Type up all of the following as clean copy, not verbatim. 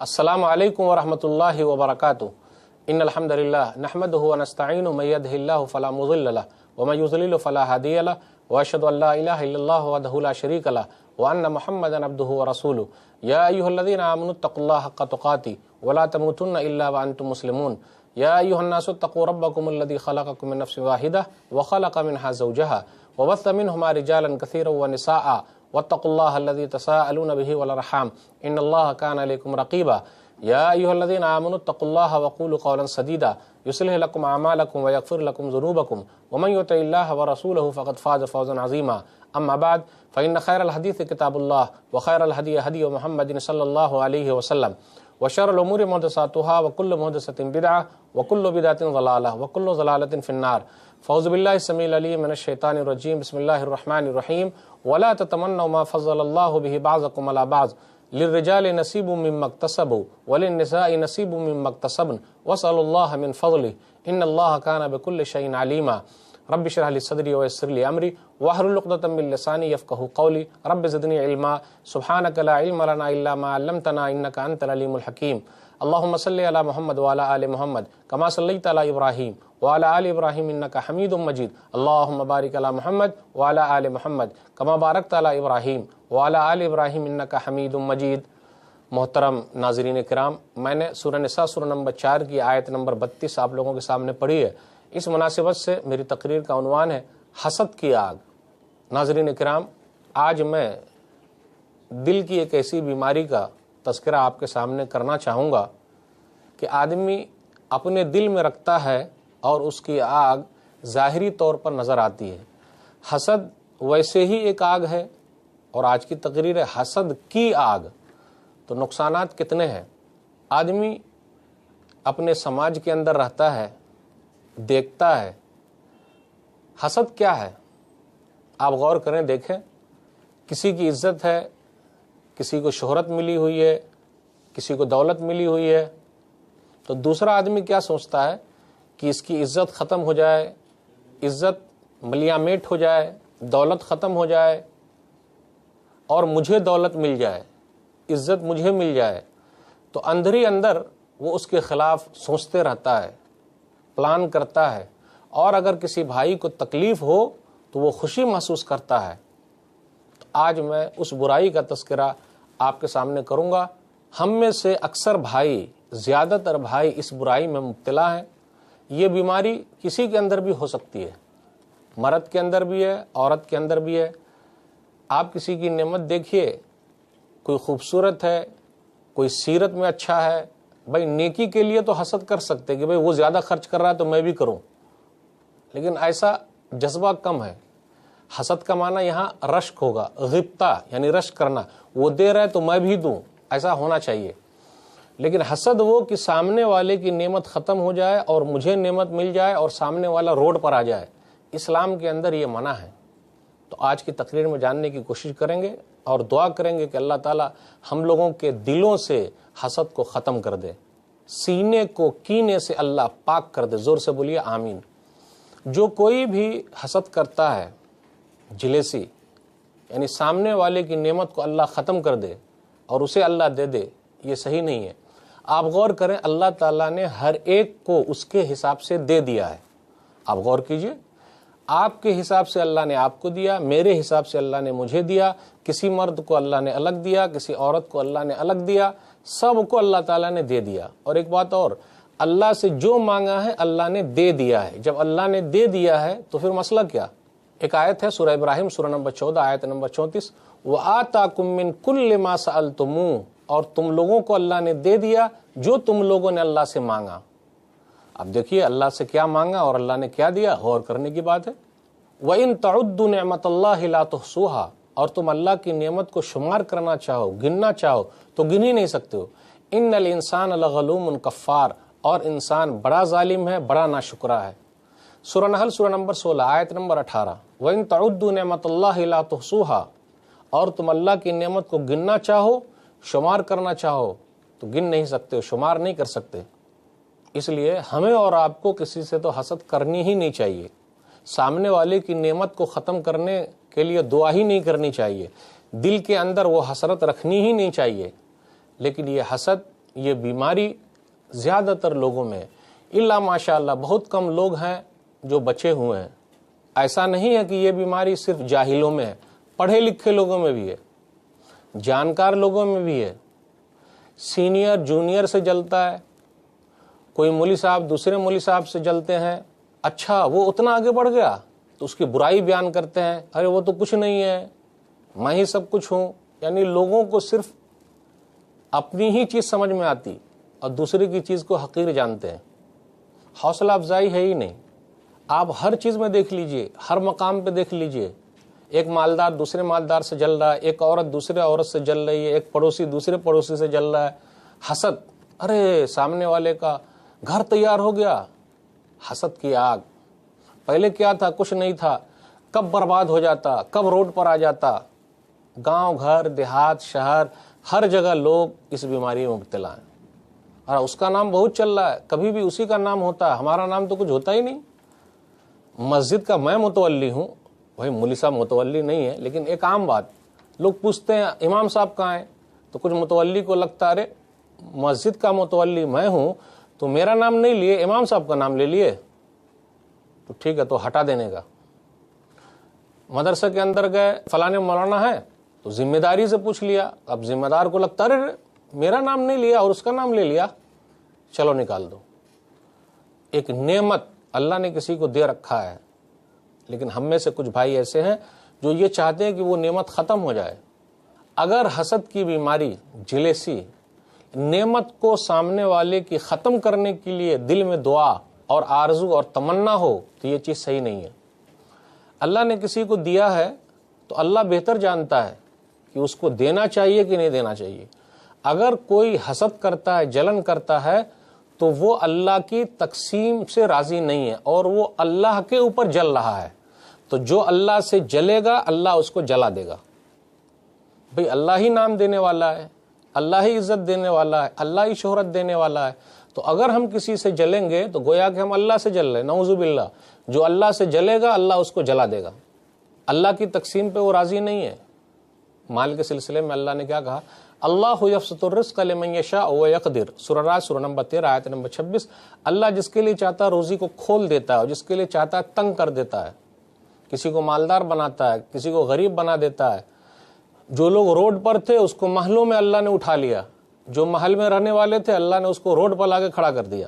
السلام علیکم ورحمۃ اللہ وبرکاتہ ان الحمد للہ نحمدہ ونستعینہ من یہدہ اللہ فلا مضل لہ ومن یضلل فلا ہادی لہ واشہد ان لا الہ الا اللہ وحدہ لا شریک لہ وان محمدا عبدہ ورسولہ یا ایھا الذین آمنوا اتقوا اللہ حق تقاتہ ولا تموتن الا وانتم مسلمون یا ایھا الناس اتقوا ربکم الذی خلقکم من نفس واحدہ وخلق منها زوجہا وبث منہما رجالا کثیرا ونساء واتقوا الله الذي تساءلون به والارحام ان الله كان عليكم رقيبا يا ايها الذين امنوا اتقوا الله وقولوا قولا سديدا يصلح لكم اعمالكم ويغفر لكم ذنوبكم ومن يطع الله ورسوله فقد فاز فوزا عظيما اما بعد فان خير الحديث كتاب الله وخير الهدي هدي محمد صلى الله عليه وسلم وشر الامور محدثاتها وكل محدثة بدعة وكل بدعة ضلالة وكل ضلالة في النار فاعوذ بالله السميع العليم من الشيطان الرجيم بسم الله الرحمن الرحيم ولا تتمنوا ما فضل الله به بعضكم على بعض للرجال نصيب مما اكتسبوا وللنساء نصيب مما اكتسبن واسألوا الله من فضله إن الله كان بكل شيء عليما رب اشرح لي صدري ويسر لي أمري واحلل عقدة من لساني يفقهوا قولي رب زدني علما سبحانك لا علم لنا إلا ما علمتنا إنك أنت العليم الحكيم اللهم صل على محمد وعلى آل محمد كما صليت على إبراهيم وعلى آل إبراهيم إنك حميد مجيد اللهم بارك على محمد وعلى آل محمد كما باركت على إبراهيم وعلى آل إبراهيم إنك حميد مجيد۔ محترم ناظرین کرام، میں نے سورہ نساء سورہ نمبر 4 کی آیت نمبر 32 آپ لوگوں کے سامنے پڑھی ہے۔ اس مناسبت سے میری تقریر کا عنوان ہے حسد کی آگ۔ ناظرین کرام، آج میں دل کی ایک ایسی بیماری کا تذکرہ آپ کے سامنے کرنا چاہوں گا کہ آدمی اپنے دل میں رکھتا ہے اور اس کی آگ ظاہری طور پر نظر آتی ہے۔ حسد ویسے ہی ایک آگ ہے، اور آج کی تقریر ہے حسد کی آگ۔ تو نقصانات کتنے ہیں؟ آدمی اپنے سماج کے اندر رہتا ہے، دیکھتا ہے حسد کیا ہے۔ آپ غور کریں، دیکھیں، کسی کی عزت ہے، کسی کو شہرت ملی ہوئی ہے، کسی کو دولت ملی ہوئی ہے، تو دوسرا آدمی کیا سوچتا ہے کہ اس کی عزت ختم ہو جائے، عزت ملیاں میٹ ہو جائے، دولت ختم ہو جائے اور مجھے دولت مل جائے، عزت مجھے مل جائے۔ تو اندر ہی اندر وہ اس کے خلاف سوچتے رہتا ہے، پلان کرتا ہے، اور اگر کسی بھائی کو تکلیف ہو تو وہ خوشی محسوس کرتا ہے۔ تو آج میں اس برائی کا تذکرہ آپ کے سامنے کروں گا۔ ہم میں سے اکثر بھائی، زیادہ تر بھائی اس برائی میں مبتلا ہیں۔ یہ بیماری کسی کے اندر بھی ہو سکتی ہے، مرد کے اندر بھی ہے، عورت کے اندر بھی ہے۔ آپ کسی کی نعمت دیکھیے، کوئی خوبصورت ہے، کوئی سیرت میں اچھا ہے، بھائی نیکی کے لیے تو حسد کر سکتے کہ بھائی وہ زیادہ خرچ کر رہا ہے تو میں بھی کروں، لیکن ایسا جذبہ کم ہے۔ حسد کا معنی یہاں رشک ہوگا، غبطہ یعنی رشک کرنا، وہ دے رہا ہے تو میں بھی دوں، ایسا ہونا چاہیے۔ لیکن حسد وہ کہ سامنے والے کی نعمت ختم ہو جائے اور مجھے نعمت مل جائے اور سامنے والا روڈ پر آ جائے، اسلام کے اندر یہ منع ہے۔ تو آج کی تقریر میں جاننے کی کوشش کریں گے اور دعا کریں گے کہ اللہ تعالی ہم لوگوں کے دلوں سے حسد کو ختم کر دے، سینے کو کینے سے اللہ پاک کر دے۔ زور سے بولیے آمین۔ جو کوئی بھی حسد کرتا ہے، جلیسی یعنی سامنے والے کی نعمت کو اللہ ختم کر دے اور اسے اللہ دے دے، یہ صحیح نہیں ہے۔ آپ غور کریں، اللہ تعالیٰ نے ہر ایک کو اس کے حساب سے دے دیا ہے۔ آپ غور کیجئے، آپ کے حساب سے اللہ نے آپ کو دیا، میرے حساب سے اللہ نے مجھے دیا، کسی مرد کو اللہ نے الگ دیا، کسی عورت کو اللہ نے الگ دیا، سب کو اللہ تعالیٰ نے دے دیا۔ اور ایک بات اور، اللہ سے جو مانگا ہے اللہ نے دے دیا ہے۔ جب اللہ نے دے دیا ہے تو پھر مسئلہ کیا؟ ایک آیت ہے سورہ ابراہیم سورہ نمبر 14 آیت نمبر 34، وَآتَاكُم مِّن كُلِّ مَا سَأَلْتُمُوهُ، اور تم لوگوں کو اللہ نے دے دیا جو تم لوگوں نے اللہ سے مانگا۔ اب دیکھیے اللہ سے کیا مانگا اور اللہ نے کیا دیا، غور کرنے کی بات ہے۔ وَإِن تَعُدُّوا نِعْمَةَ اللَّهِ لَا تُحْصُوهَا، اور تم اللہ کی نعمت کو شمار کرنا چاہو، گننا چاہو تو گن ہی نہیں سکتے ہو۔ إِنَّ الْإِنسَانَ لَظَلُومٌ كَفَّارٌ، اور انسان بڑا ظالم ہے، بڑا ناشکرا ہے۔ سورہ نحل سورہ نمبر 16 آیت نمبر 18، وَإِن تَعُدُّوا نِعْمَةَ اللَّهِ لَا تُحْصُوهَا، اور تم اللہ کی نعمت کو گننا چاہو، شمار کرنا چاہو تو گن نہیں سکتے، شمار نہیں کر سکتے۔ اس لیے ہمیں اور آپ کو کسی سے تو حسد کرنی ہی نہیں چاہیے، سامنے والے کی نعمت کو ختم کرنے کے لیے دعا ہی نہیں کرنی چاہیے، دل کے اندر وہ حسرت رکھنی ہی نہیں چاہیے۔ لیکن یہ حسد یہ بیماری زیادہ تر لوگوں میں الا ماشاء اللہ بہت کم لوگ ہیں جو بچے ہوئے ہیں. ایسا نہیں ہے کہ یہ بیماری صرف جاہلوں میں ہے، پڑھے لکھے لوگوں میں بھی ہے، جانکار لوگوں میں بھی ہے. سینئر جونیئر سے جلتا ہے، کوئی مولوی صاحب دوسرے مولوی صاحب سے جلتے ہیں، اچھا وہ اتنا آگے بڑھ گیا تو اس کی برائی بیان کرتے ہیں، ارے وہ تو کچھ نہیں ہے، میں ہی سب کچھ ہوں. یعنی لوگوں کو صرف اپنی ہی چیز سمجھ میں آتی اور دوسرے کی چیز کو حقیر جانتے ہیں. حوصلہ افزائی ہے ہی نہیں. آپ ہر چیز میں دیکھ لیجئے، ہر مقام پہ دیکھ لیجئے، ایک مالدار دوسرے مالدار سے جل رہا ہے، ایک عورت دوسرے عورت سے جل رہی ہے، ایک پڑوسی دوسرے پڑوسی سے جل رہا ہے. حسد، ارے سامنے والے کا گھر تیار ہو گیا، حسد کی آگ. پہلے کیا تھا؟ کچھ نہیں تھا، کب برباد ہو جاتا، کب روڈ پر آ جاتا. گاؤں گھر دیہات شہر ہر جگہ لوگ اس بیماری میں مبتلا ہیں. اور اس کا نام بہت چل رہا ہے، کبھی بھی اسی کا نام ہوتا ہے، ہمارا نام تو کچھ ہوتا ہی نہیں. مسجد کا میں متولی ہوں، وہی مولوی صاحب متولی نہیں ہے، لیکن ایک عام بات، لوگ پوچھتے ہیں امام صاحب کہاں ہیں، تو کچھ متولی کو لگتا ہے مسجد کا متولی میں ہوں تو میرا نام نہیں لیے، امام صاحب کا نام لے لیے تو ٹھیک ہے، تو ہٹا دینے کا. مدرسہ کے اندر گئے، فلانے مولانا ہے تو ذمہ داری سے پوچھ لیا. اب ذمہ دار کو لگتا ہے میرا نام نہیں لیا اور اس کا نام لے لیا، چلو نکال دو. ایک نعمت اللہ نے کسی کو دے رکھا ہے، لیکن ہم میں سے کچھ بھائی ایسے ہیں جو یہ چاہتے ہیں کہ وہ نعمت ختم ہو جائے. اگر حسد کی بیماری، جلیسی، نعمت کو سامنے والے کی ختم کرنے کے لیے دل میں دعا اور آرزو اور تمنا ہو تو یہ چیز صحیح نہیں ہے. اللہ نے کسی کو دیا ہے تو اللہ بہتر جانتا ہے کہ اس کو دینا چاہیے کہ نہیں دینا چاہیے. اگر کوئی حسد کرتا ہے، جلن کرتا ہے تو وہ اللہ کی تقسیم سے راضی نہیں ہے اور وہ اللہ کے اوپر جل رہا ہے. تو جو اللہ سے جلے گا اللہ اس کو جلا دے گا. بھئی اللہ ہی نام دینے والا ہے، اللہ ہی عزت دینے والا ہے، اللہ ہی شہرت دینے والا ہے. تو اگر ہم کسی سے جلیں گے تو گویا کہ ہم اللہ سے جل رہے ہیں، نعوذ باللہ. جو اللہ سے جلے گا اللہ اس کو جلا دے گا. اللہ کی تقسیم پہ وہ راضی نہیں ہے. مال کے سلسلے میں اللہ نے کیا کہا؟ اللہ یبسط الرزق لمن یشاء ویقدر، سورہ رات سورہ نمبر 13 آیت نمبر 26. اللہ جس کے لیے چاہتا ہے روزی کو کھول دیتا ہے اور جس کے لیے چاہتا ہے تنگ کر دیتا ہے. کسی کو مالدار بناتا ہے، کسی کو غریب بنا دیتا ہے. جو لوگ روڈ پر تھے اس کو محلوں میں اللہ نے اٹھا لیا، جو محل میں رہنے والے تھے اللہ نے اس کو روڈ پر لا کے کھڑا کر دیا.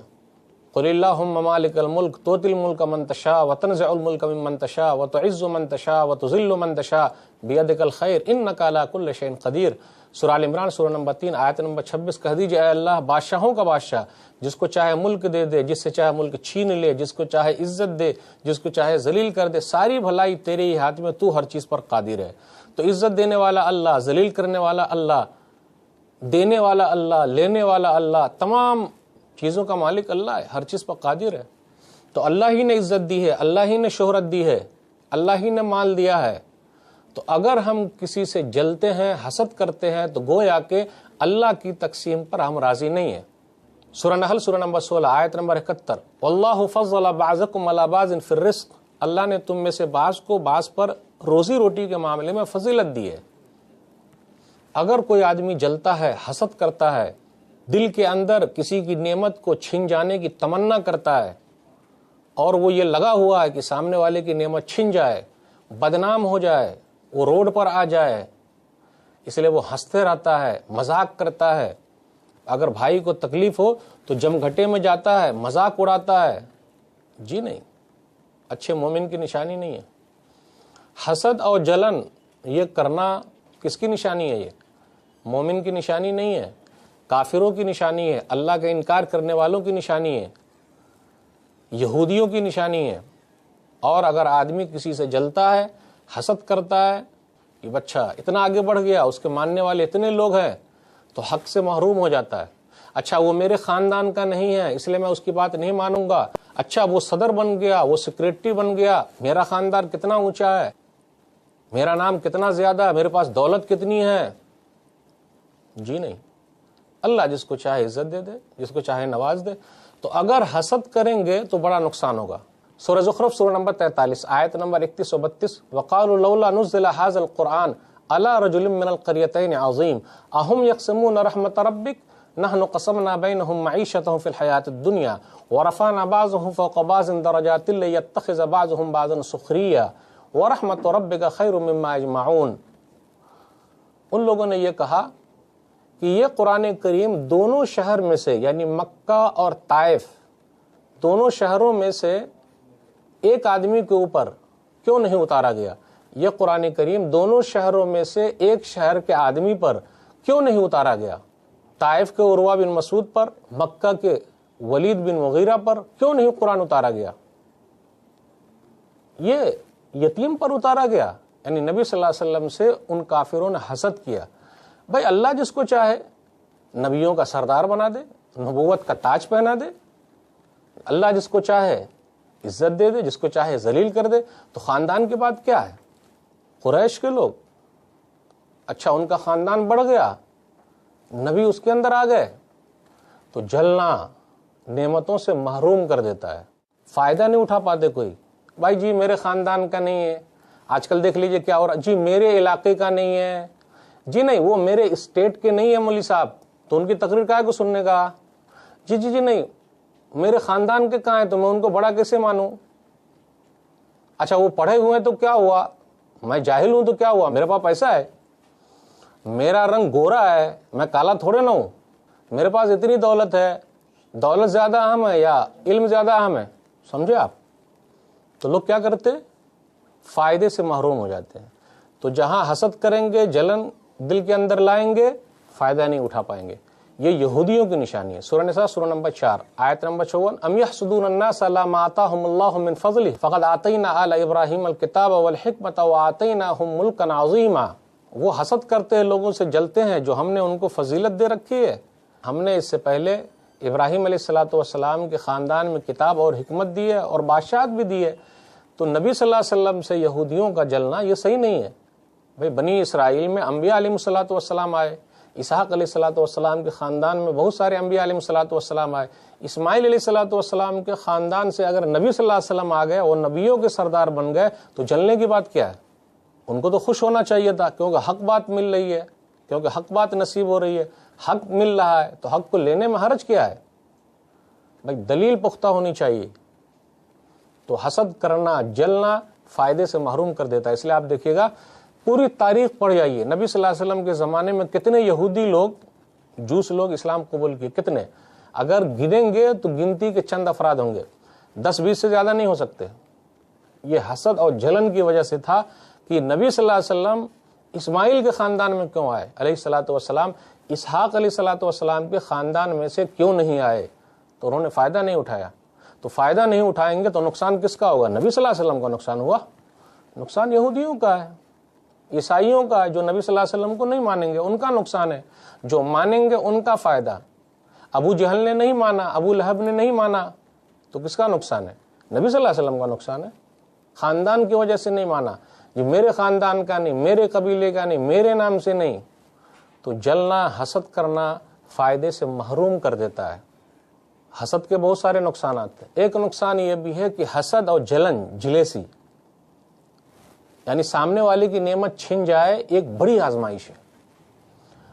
قل اللہم مالک الملک تؤتی الملک من تشاء وتنزع الملک ممن تشاء وتعز من تشاء وتذل من تشاء بیدک الخیر انک علی کل شیء قدیر. سورہ ال عمران سورہ نمبر 3 آیت نمبر 26. کہہ دیجئے اے اللہ بادشاہوں کا بادشاہ، جس کو چاہے ملک دے دے، جس سے چاہے ملک چھین لے، جس کو چاہے عزت دے، جس کو چاہے ذلیل کر دے، ساری بھلائی تیرے ہی ہاتھ میں، تو ہر چیز پر قادر ہے. تو عزت دینے والا اللہ، ذلیل کرنے والا اللہ، دینے والا اللہ، لینے والا اللہ، تمام چیزوں کا مالک اللہ ہے، ہر چیز پر قادر ہے. تو اللہ ہی نے عزت دی ہے، اللہ ہی نے شہرت دی ہے، اللہ ہی نے مال دیا ہے. تو اگر ہم کسی سے جلتے ہیں، حسد کرتے ہیں تو گویا کہ اللہ کی تقسیم پر ہم راضی نہیں ہیں. سورہ نحل سورہ نمبر 16 آیت نمبر 71. واللہ فضل بعضکم علی بعض فی الرزق، اللہ نے تم میں سے بعض کو بعض پر روزی روٹی کے معاملے میں فضیلت دی ہے. اگر کوئی آدمی جلتا ہے، حسد کرتا ہے، دل کے اندر کسی کی نعمت کو چھن جانے کی تمنا کرتا ہے اور وہ یہ لگا ہوا ہے کہ سامنے والے کی نعمت چھن جائے، بدنام ہو جائے، وہ روڈ پر آ جائے، اس لیے وہ ہنستے رہتا ہے، مذاق کرتا ہے. اگر بھائی کو تکلیف ہو تو جم گھٹے میں جاتا ہے، مذاق اڑاتا ہے. جی نہیں، اچھے مومن کی نشانی نہیں ہے. حسد اور جلن یہ کرنا کس کی نشانی ہے؟ یہ مومن کی نشانی نہیں ہے، کافروں کی نشانی ہے، اللہ کا انکار کرنے والوں کی نشانی ہے، یہودیوں کی نشانی ہے. اور اگر آدمی کسی سے جلتا ہے، حسد کرتا ہے کہ بچہ اتنا آگے بڑھ گیا، اس کے ماننے والے اتنے لوگ ہیں، تو حق سے محروم ہو جاتا ہے. اچھا وہ میرے خاندان کا نہیں ہے اس لیے میں اس کی بات نہیں مانوں گا. اچھا وہ صدر بن گیا، وہ سیکریٹری بن گیا، میرا خاندان کتنا اونچا ہے، میرا نام کتنا زیادہ ہے، میرے پاس دولت کتنی ہے. جی نہیں، اللہ جس کو چاہے عزت دے دے، جس کو چاہے نواز دے. تو اگر حسد کریں گے تو بڑا نقصان ہوگا. سورہ زخرف سورہ نمبر 43 آیت نمبر 31 و 32. وقالوا لولا نزل هذا القرآن على رجل من القريتين عظيم اهم يقسمون رحمت ربك نحن قسمنا بینہم معیشتہم فی الحیاۃ الدنیا ورفعنا بعضهم فوق بعض درجات لیتخذ بعضهم بعضا سخریا ورحمت ربک خیر مما یجمعون۔ ان لوگوں نے یہ کہا کہ یہ قرآن کریم دونوں شہر میں سے یعنی مکہ اور طائف دونوں شہروں میں سے ایک آدمی کے اوپر کیوں نہیں اتارا گیا؟ یہ قرآن کریم دونوں شہروں میں سے ایک شہر کے آدمی پر کیوں نہیں اتارا گیا؟ طائف کے عروہ بن مسعود پر، مکہ کے ولید بن مغیرہ پر کیوں نہیں قرآن اتارا گیا؟ یہ یتیم پر اتارا گیا۔ یعنی نبی صلی اللہ علیہ وسلم سے ان کافروں نے حسد کیا۔ بھائی اللہ جس کو چاہے نبیوں کا سردار بنا دے، نبوت کا تاج پہنا دے، اللہ جس کو چاہے عزت دے دے، جس کو چاہے ذلیل کر دے۔ تو خاندان کی بات کیا ہے؟ قریش کے لوگ، اچھا ان کا خاندان بڑھ گیا، نبی اس کے اندر آ گئے تو جلنا نعمتوں سے محروم کر دیتا ہے، فائدہ نہیں اٹھا پاتے کوئی۔ بھائی جی میرے خاندان کا نہیں ہے، آج کل دیکھ لیجئے کیا ہو رہا، جی میرے علاقے کا نہیں ہے، جی نہیں وہ میرے اسٹیٹ کے نہیں ہے مولوی صاحب، تو ان کی تقریر کہاں کو سننے کا؟ جی جی جی نہیں میرے خاندان کے کہاں ہیں تو میں ان کو بڑا کیسے مانوں؟ اچھا وہ پڑھے ہوئے ہیں تو کیا ہوا، میں جاہل ہوں تو کیا ہوا، میرے پاس پیسہ ہے، میرا رنگ گورا ہے، میں کالا تھوڑے نہ ہوں، میرے پاس اتنی دولت ہے، دولت زیادہ اہم ہے یا علم زیادہ اہم ہے؟ سمجھے آپ؟ تو لوگ کیا کرتے؟ فائدے سے محروم ہو جاتے ہیں۔ تو جہاں حسد کریں گے، جلن دل کے اندر لائیں گے، فائدہ نہیں اٹھا پائیں گے۔ یہ یہودیوں کی نشانی ہے۔ سورہ نساء سورہ نمبر 4 آیت نمبر 54، ام یحسدون الناس علی ما آتاہم اللہ من فضلہ فقد آتینا آل ابراہیم الکتاب والحکمۃ وآتیناہم ملکا عظیما۔ وہ حسد کرتے ہیں، لوگوں سے جلتے ہیں جو ہم نے ان کو فضیلت دے رکھی ہے۔ ہم نے اس سے پہلے ابراہیم علیہ السلام کے خاندان میں کتاب اور حکمت دی ہے اور بادشاہت بھی دی ہے۔ تو نبی صلی اللہ علیہ وسلم سے یہودیوں کا جلنا یہ صحیح نہیں ہے۔ بھئی بنی اسرائیل میں انبیاء علیہ السلام آئے، اسحاق علیہ السلام کے خاندان میں بہت سارے انبیاء علیہ السلام آئے، اسماعیل علیہ السلام کے خاندان سے اگر نبی صلی اللہ علیہ وسلم آ گئے اور نبیوں کے سردار بن گئے تو جلنے کی بات کیا ہے؟ ان کو تو خوش ہونا چاہیے تھا، کیونکہ حق بات مل رہی ہے، کیونکہ حق بات نصیب ہو رہی ہے، حق مل رہا ہے تو حق کو لینے میں حرج کیا ہے؟ بھائی دلیل پختہ ہونی چاہیے۔ تو حسد کرنا، جلنا فائدے سے محروم کر دیتا ہے۔ اس لیے آپ دیکھیے گا پوری تاریخ پڑھ جائیے، نبی صلی اللہ علیہ وسلم کے زمانے میں کتنے یہودی لوگ، جوس لوگ اسلام قبول کیے، کتنے؟ اگر گنیں گے تو گنتی کے چند افراد ہوں گے، 10-20 سے زیادہ نہیں ہو سکتے۔ یہ حسد اور جلن کی وجہ سے تھا کہ نبی صلی اللہ علیہ وسلم اسماعیل کے خاندان میں کیوں آئے علیہ الصلوۃ والسلام، اسحاق علیہ الصلوۃ والسلام کے خاندان میں سے کیوں نہیں آئے؟ تو انہوں نے فائدہ نہیں اٹھایا۔ تو فائدہ نہیں اٹھائیں گے تو نقصان کس کا ہوگا؟ نبی صلی اللہ علیہ وسلم کا نقصان ہوا، نقصان یہودیوں کا ہے، عیسائیوں کا ہے، جو نبی صلی اللہ علیہ وسلم کو نہیں مانیں گے ان کا نقصان ہے، جو مانیں گے ان کا فائدہ۔ ابو جہل نے نہیں مانا، ابو لہب نے نہیں مانا تو کس کا نقصان ہے؟ نبی صلی اللہ علیہ وسلم کا نقصان ہے۔ خاندان کی وجہ سے نہیں مانا، یہ میرے خاندان کا نہیں، میرے قبیلے کا نہیں، میرے نام سے نہیں، تو جلنا، حسد کرنا فائدے سے محروم کر دیتا ہے۔ حسد کے بہت سارے نقصانات ہیں۔ ایک نقصان یہ بھی ہے کہ حسد اور جلن، جلیسی، یعنی سامنے والے کی نعمت چھن جائے، ایک بڑی آزمائش ہے،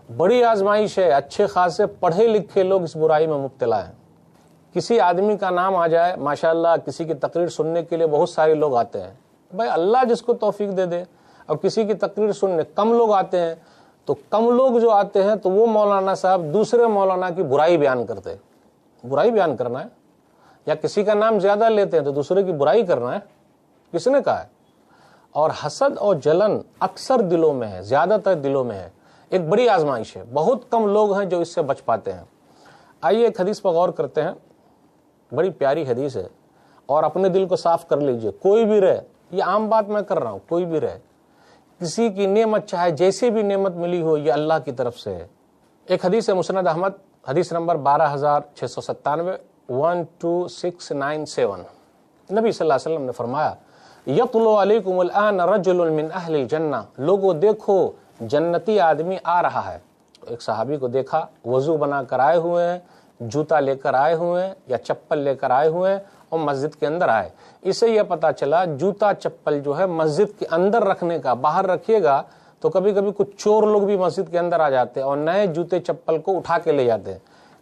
بڑی آزمائش ہے۔ اچھے خاصے پڑھے لکھے لوگ اس برائی میں مبتلا ہیں۔ کسی آدمی کا نام آ جائے، ماشاءاللہ کسی کی تقریر سننے کے لیے بہت سارے لوگ آتے ہیں، بھائی اللہ جس کو توفیق دے دے، اور کسی کی تقریر سننے کم لوگ آتے ہیں، تو کم لوگ جو آتے ہیں تو وہ مولانا صاحب دوسرے مولانا کی برائی بیان کرتے ہیں۔ برائی بیان کرنا ہے، یا کسی کا نام زیادہ لیتے ہیں تو دوسرے کی برائی کرنا ہے، کس نے کہا ہے؟ اور حسد اور جلن اکثر دلوں میں ہے، زیادہ تر دلوں میں ہے، ایک بڑی آزمائش ہے۔ بہت کم لوگ ہیں جو اس سے بچ پاتے ہیں۔ آئیے ایک حدیث پر غور کرتے ہیں، بڑی پیاری حدیث ہے، اور اپنے دل کو صاف کر لیجئے۔ کوئی بھی رہے، یہ عام بات میں کر رہا ہوں، کوئی بھی رہے، کسی کی نعمت چاہے جیسی بھی نعمت ملی ہو، یہ اللہ کی طرف سے ہے۔ ایک حدیث ہے مسند احمد، حدیث نمبر 12697، 12697۔ نبی صلی اللہ علیہ وسلم نے فرمایا، یطلع علیکم الآن رجل من اہل الجنہ، لوگوں دیکھو جنتی آدمی آ رہا ہے۔ ایک صحابی کو دیکھا، وضو بنا کر آئے ہوئے ہیں، جوتا لے کر آئے ہوئے ہیں یا چپل لے کر آئے ہوئے ہیں، اور مسجد کے اندر آئے۔ اسے یہ پتا چلا جوتا چپل جو ہے مسجد کے اندر رکھنے کا، باہر رکھیے گا تو کبھی کبھی کچھ چور لوگ بھی مسجد کے اندر آ جاتے ہیں اور نئے جوتے چپل کو اٹھا کے لے جاتے ہیں،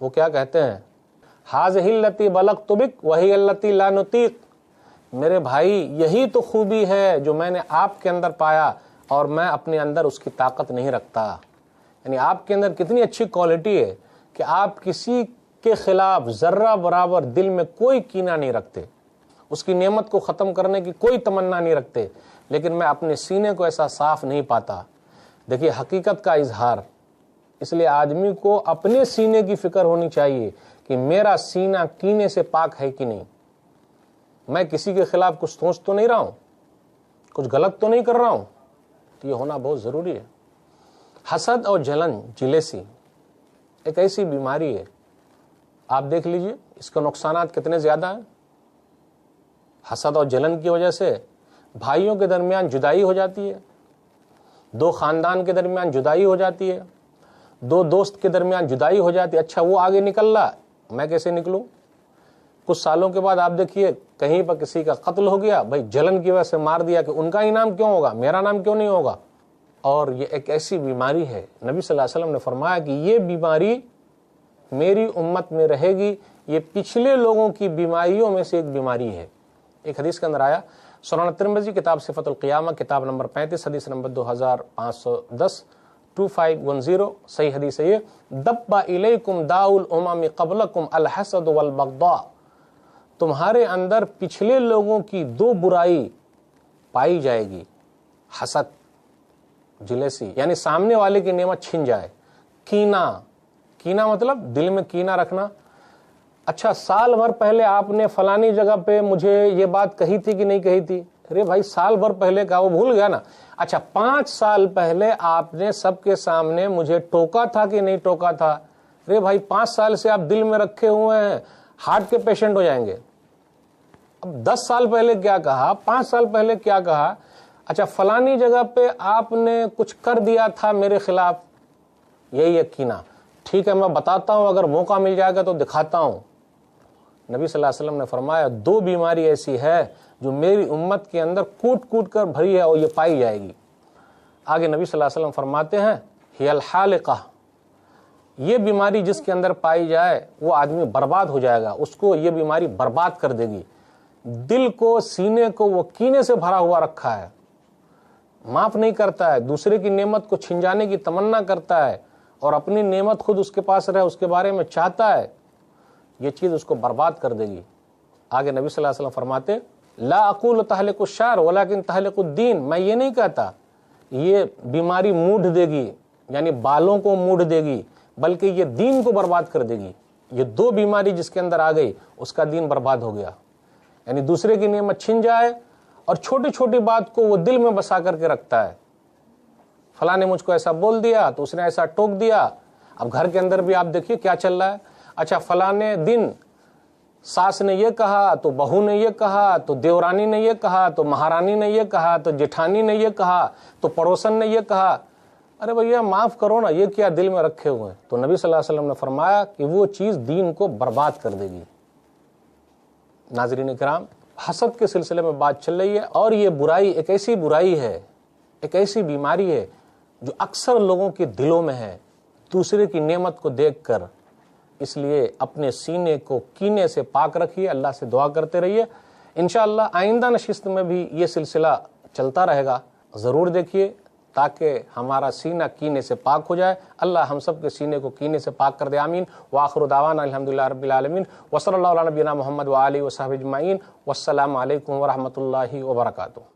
وہ کیا کہتے ہیں؟ ہاذہ التی بلغت بک وہی التی لا نطیق، میرے بھائی یہی تو خوبی ہے جو میں نے آپ کے اندر پایا اور میں اپنے اندر اس کی طاقت نہیں رکھتا۔ یعنی آپ کے اندر کتنی اچھی کوالٹی ہے کہ آپ کسی کے خلاف ذرہ برابر دل میں کوئی کینہ نہیں رکھتے، اس کی نعمت کو ختم کرنے کی کوئی تمنا نہیں رکھتے، لیکن میں اپنے سینے کو ایسا صاف نہیں پاتا۔ دیکھیے حقیقت کا اظہار، اس لیے آدمی کو اپنے سینے کی فکر ہونی چاہیے کہ میرا سینہ کینے سے پاک ہے کہ نہیں، میں کسی کے خلاف کچھ سوچ تو نہیں رہا ہوں، کچھ غلط تو نہیں کر رہا ہوں۔ تو یہ ہونا بہت ضروری ہے۔ حسد اور جلن، جلیسی ایک ایسی بیماری ہے، آپ دیکھ لیجئے اس کے نقصانات کتنے زیادہ ہیں۔ حسد اور جلن کی وجہ سے بھائیوں کے درمیان جدائی ہو جاتی ہے، دو خاندان کے درمیان جدائی ہو جاتی ہے، دو دوست کے درمیان جدائی ہو جاتی ہے۔ اچھا وہ آگے نکل رہا، میں کیسے نکلوں؟ کچھ سالوں کے بعد آپ دیکھیے کہیں پر کسی کا قتل ہو گیا، بھائی جلن کی وجہ سے مار دیا کہ ان کا ہی نام کیوں ہوگا، میرا نام کیوں نہیں ہوگا۔ اور یہ ایک ایسی بیماری ہے، نبی صلی اللہ علیہ وسلم نے فرمایا کہ یہ بیماری میری امت میں رہے گی، یہ پچھلے لوگوں کی بیماریوں میں سے ایک بیماری ہے۔ ایک حدیث کے اندر آیا، سنن ترمذی کتاب صفت القیامہ کتاب نمبر 35 حدیث نمبر 2510 2510 صحیح حدیث ہے یہ، دب الیکم داء الامم قبلکم الحسد والبغضاء، تمہارے اندر پچھلے لوگوں کی دو برائی پائی جائے گی، حسد، جلیسی، یعنی سامنے والے کی نعمت چھن جائے، کینہ مطلب دل میں کینہ رکھنا۔ اچھا سال بھر پہلے آپ نے فلانی جگہ پہ مجھے یہ بات کہی تھی کہ نہیں کہی تھی؟ ارے بھائی سال بھر پہلے کا وہ بھول گیا نا۔ اچھا 5 سال پہلے آپ نے سب کے سامنے مجھے ٹوکا تھا کہ نہیں ٹوکا تھا؟ ارے بھائی 5 سال سے آپ دل میں رکھے ہوئے ہیں، ہارٹ کے پیشنٹ ہو جائیں گے۔ اب 10 سال پہلے کیا کہا، 5 سال پہلے کیا کہا؟ اچھا فلانی جگہ پہ آپ نے کچھ کر دیا تھا میرے خلاف، یہی ہے کینہ۔ ٹھیک ہے میں بتاتا ہوں، اگر موقع مل جائے گا تو دکھاتا ہوں۔ نبی صلی اللہ علیہ وسلم نے فرمایا 2 بیماری ایسی ہے جو میری امت کے اندر کوٹ کوٹ کر بھری ہے اور یہ پائی جائے گی۔ آگے نبی صلی اللہ علیہ وسلم فرماتے ہیں ہی الحالقہ، یہ بیماری جس کے اندر پائی جائے وہ آدمی برباد ہو جائے گا، اس کو یہ بیماری برباد کر دے گی۔ دل کو، سینے کو وہ کینے سے بھرا ہوا رکھا ہے، معاف نہیں کرتا ہے، دوسرے کی نعمت کو چھن جانے کی تمنا کرتا ہے اور اپنی نعمت خود اس کے پاس رہے اس کے بارے میں چاہتا ہے، یہ چیز اس کو برباد کر دے گی۔ آگے نبی صلی اللہ علیہ وسلم فرماتے لا اقول تہلک الشعر ولکن تہلک الدین، میں یہ نہیں کہتا یہ بیماری موڈ دے گی، یعنی بالوں کو موڈ دے گی، بلکہ یہ دین کو برباد کر دے گی۔ یہ 2 بیماری جس کے اندر آ گئی اس کا دین برباد ہو گیا، یعنی دوسرے کی نعمت چھن جائے اور چھوٹی چھوٹی بات کو وہ دل میں بسا کر کے رکھتا ہے۔ فلاں نے مجھ کو ایسا بول دیا تو اس نے ایسا ٹوک دیا۔ اب گھر کے اندر بھی آپ دیکھیے کیا چل رہا ہے۔ اچھا فلاں دن ساس نے یہ کہا تو بہو نے یہ کہا تو دیورانی نے یہ کہا تو مہارانی نے یہ کہا تو جٹھانی نے یہ کہا تو پڑوسن نے یہ کہا۔ ارے بھیا معاف کرو نا، یہ کیا دل میں رکھے ہوئے ہیں؟ تو نبی صلی اللہ علیہ وسلم نے فرمایا کہ وہ چیز دین کو برباد کر دے گی۔ ناظرین کرام، حسد کے سلسلے میں بات چل رہی ہے، اور یہ برائی ایک ایسی برائی ہے، ایک ایسی بیماری ہے جو اکثر لوگوں کے دلوں میں ہے، دوسرے کی نعمت کو دیکھ کر۔ اس لیے اپنے سینے کو کینے سے پاک رکھیے، اللہ سے دعا کرتے رہیے۔ انشاءاللہ آئندہ نشست میں بھی یہ سلسلہ چلتا رہے گا، ضرور دیکھیے تاکہ ہمارا سینہ کینے سے پاک ہو جائے۔ اللہ ہم سب کے سینے کو کینے سے پاک کر دے، آمین۔ وآخر دعوانا الحمدللہ رب العالمین، وصلی اللہ علی نبینا محمد وآلہ وصحبہ اجمعین، والسلام علیکم ورحمۃ اللہ وبرکاتہ۔